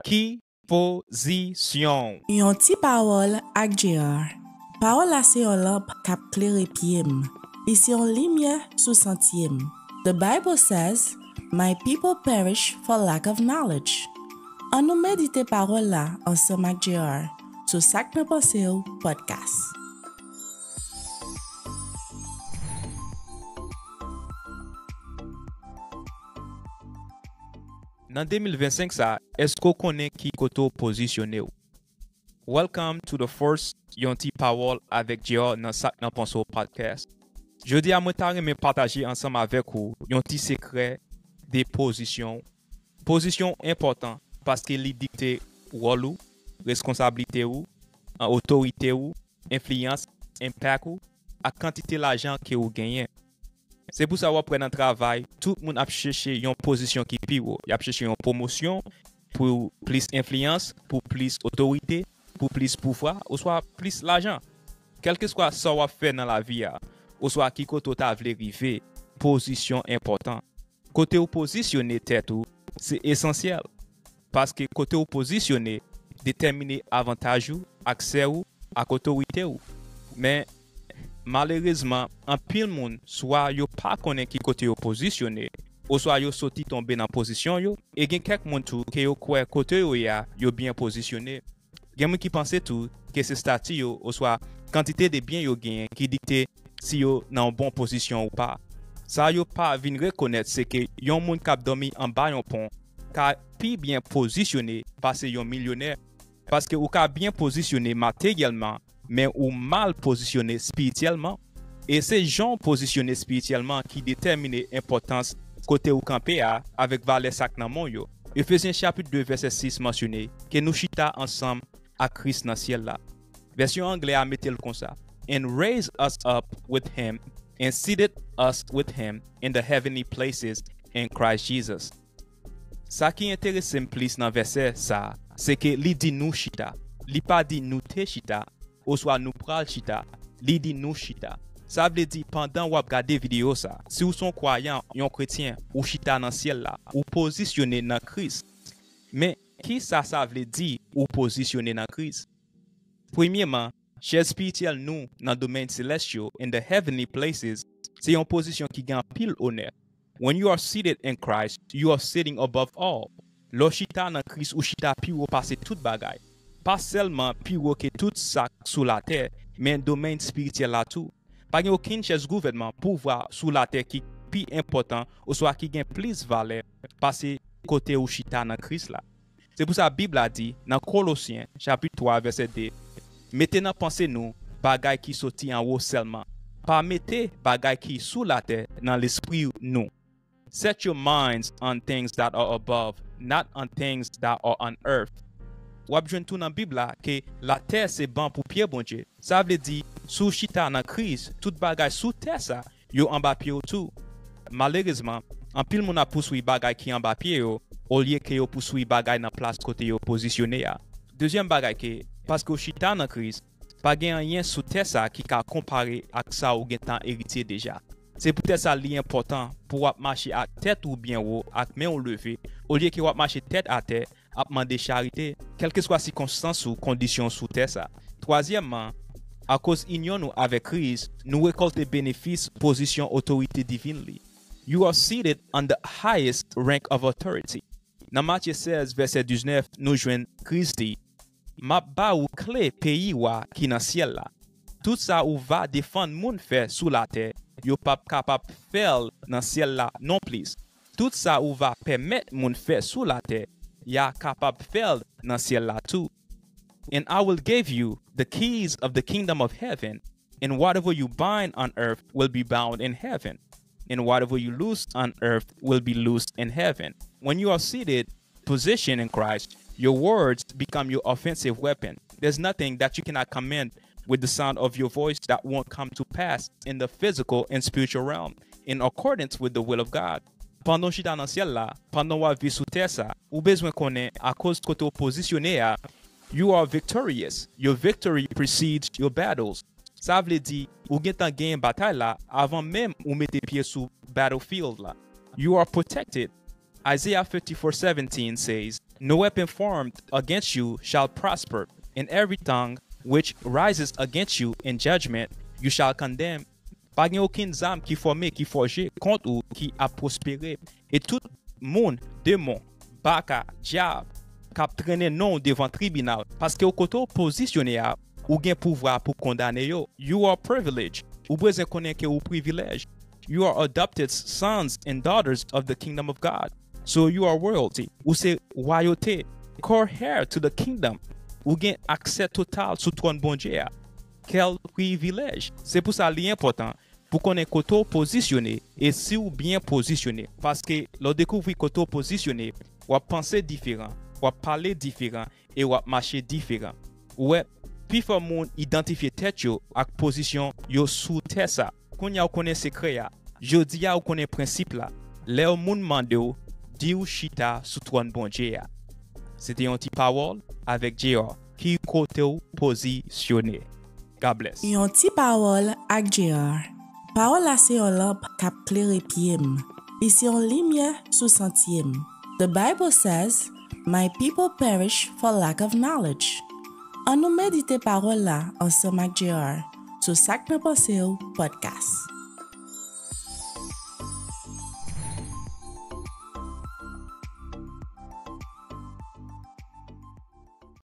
Qui position. Yon ti parole ak JR. Parole la se yon lamp kap klere piem. Li se yon lumière sou sentiem. The Bible says, "My people perish for lack of knowledge." An nou medite parole la ansem ak JR sou Sak Nan Pense Ou podcast. Nan 2025 sa, esko konen ki koto posisyone ou? Welcome to the first yon ti parole avec JR nan Sak Nan Pense Ou podcast. Jodi a mwen ta reme partager ansam avek ou yon ti sekre de posisyon. Posisyon important paske li dikte rôle ou, responsabilité ou, autorité ou, influence, impact ou, ak quantité l'argent que ou genyen. C'est pour ça wap nan travail, tout le monde a cherché yon position qui pi ou. Y a cherché yon promotion pour plus influence, pour plus autorité, pour plus pouvoir, ou soit plus l'argent. Quel que soit ça wap fait dans la vie, ou soit qui koto ta vle rive, position important. Côté ou positionner tête ou, c'est essentiel. Parce que côté ou positionner, déterminer avantage ou, accès ou, ak autorité ou. Mais malheureusement, en pile moun, soit yo pas konnen ki kote yo positionné, ou soit yo soti tombe dans position yo, et gen kek moun tou ke yo kwe kote yo ya, yo bien positionné. Gen moun ki pense tou que c'est statut yo, ou soit quantité de bien yo gen qui dicte si yo nan bon position ou pas. Ça yo pas vin reconnaître c'est que yon moun kap dormi en bas yon pont, ka pi bien positionné parce yon millionnaire. Parce que ou ka bien positionné matériellement, mais ou mal positionné spirituellement. Et c'est gens positionnés spirituellement qui déterminent l'importance côté ou campé avec valet sak nan mon yo. Ephésiens chapitre 2 verset 6 mentionné que nous chita ensemble à Christ dans ciel là. Version anglaise a metté le comme ça. And raised us up with him and seated us with him in the heavenly places in Christ Jesus. Ça qui intéresse plus dans verset ça, c'est que li dit nous chita. Li pas dit nous te chita. Ou soit nous pral chita, li di nou chita. Ça veut dire pendant ou regarder vidéo ça, si ou son croyant, yon chrétien, ou chita dans ciel là, ou positionné dans Christ. Mais qui ça veut dire ou positionné dans Christ? Premièrement, chez spirituel nous dans domaine célestial in the heavenly places, c'est une position qui gagne pile honneur. When you are seated in Christ, you are sitting above all. Lo chita dans Christ ou chita pi ou passe toute bagaille. Pas seulement plus haut que tout ça sous la terre, mais un domaine spirituel là tout. Pas gen aucun chef gouvernement pouvoir sous la terre qui plus important ou soit qui gagne plus valeur passer côté ou chita dans Christ là. C'est pour ça la Bible a dit dans Colossiens chapitre 3 verset 2, mettez dans pensée nous bagay qui sorti en haut seulement, pas mettez bagay qui sous la terre dans l'esprit nous. Set your minds on things that are above, not on things that are on earth. Ou abjwen tout dans Bible là que la terre c'est ban pour pied bon Dieu. Ça veut dire sous chita dans crise, tout bagay sous terre ça, yo en bas pied tout. Malheureusement, en pile moun a poursuit bagay qui en bas pied yo, au lieu que yo poursuit bagay dans place côté yo positionné ya. Deuxième bagay que parce que chita dans crise, pas gen rien sous terre ça qui ka comparer ak ça ou gen tan héritier déjà. C'est peut-être ça li important pour marcher à tête ou bien haut ak main ou levé, au lieu que marcher tête à terre à demander charité, quelle que soit circonstance ou condition sous terre ça. Troisièmement, à cause union nous avec Christ, nous récoltons bénéfices, position, autorité divine. You are seated on the highest rank of authority. Dans Matthieu 16, verset 19, nous joignons Christ dit, ma ba ou clé pays wa qui dans ciel là. Tout ça ou va défendre moun fait sous la terre, yo pas capable faire dans ciel là non plus. Tout ça ou va permettre moun fait sous la terre, ya capable faire dans ciel là tout. And I will give you the keys of the kingdom of heaven, and whatever you bind on earth will be bound in heaven, and whatever you loose on earth will be loosed in heaven. When you are seated, positioned in Christ, your words become your offensive weapon. There's nothing that you cannot command with the sound of your voice that won't come to pass in the physical and spiritual realm, in accordance with the will of God. Pendant chita dans ciel là, pendant wa vie sous terre ça, ou besoin connaît à cause côté positionné à, you are victorious. Your victory precedes your battles. Ça veut dire ou gen tan gagne bataille là avant même ou mette pied sous battlefield là. You are protected. Isaiah 54:17 says, No weapon formed against you shall prosper, and every tongue which rises against you in judgment you shall condemn. Pas gen aucune zame qui formé, qui forgé contre ou qui a prospéré. Et tout monde, démon, baka, diable, kap traîner non devant tribunal parce que au côté positionné ou gen pouvoir pour condamner yo. You are privileged. Ou besoin connaître que ou privilège. You are adopted sons and daughters of the kingdom of God. So you are royalty. Ou c'est royauté. Co-heir to the kingdom. Ou gen accès total sous trône bon Dieu. Quel privilège. C'est pour ça l'important pour qu'on ait côté positionné et si ou bien positionné. Parce que l'on découvre côté positionné, ou à penser différent, ou à parler différent et ou à marcher différent. Ouais, puis faut moun identifier tête yo ak position yo sous terre ça. Qu'on y a connaît secret ya. Jodi a ou connaît principe là. Les moun mande ou di ou chita sous trône bon Dieu ya. C'était un petit parole avec JR qui côté ou positionné. God bless. Yon ti parole ak JR. Parole la se yon lamp kap klere piem. Li se yon limye sou sentiem. The Bible says, "My people perish for lack of knowledge." An nou medite parole la ansem ak JR sou Sak Nan Pense Ou podcast.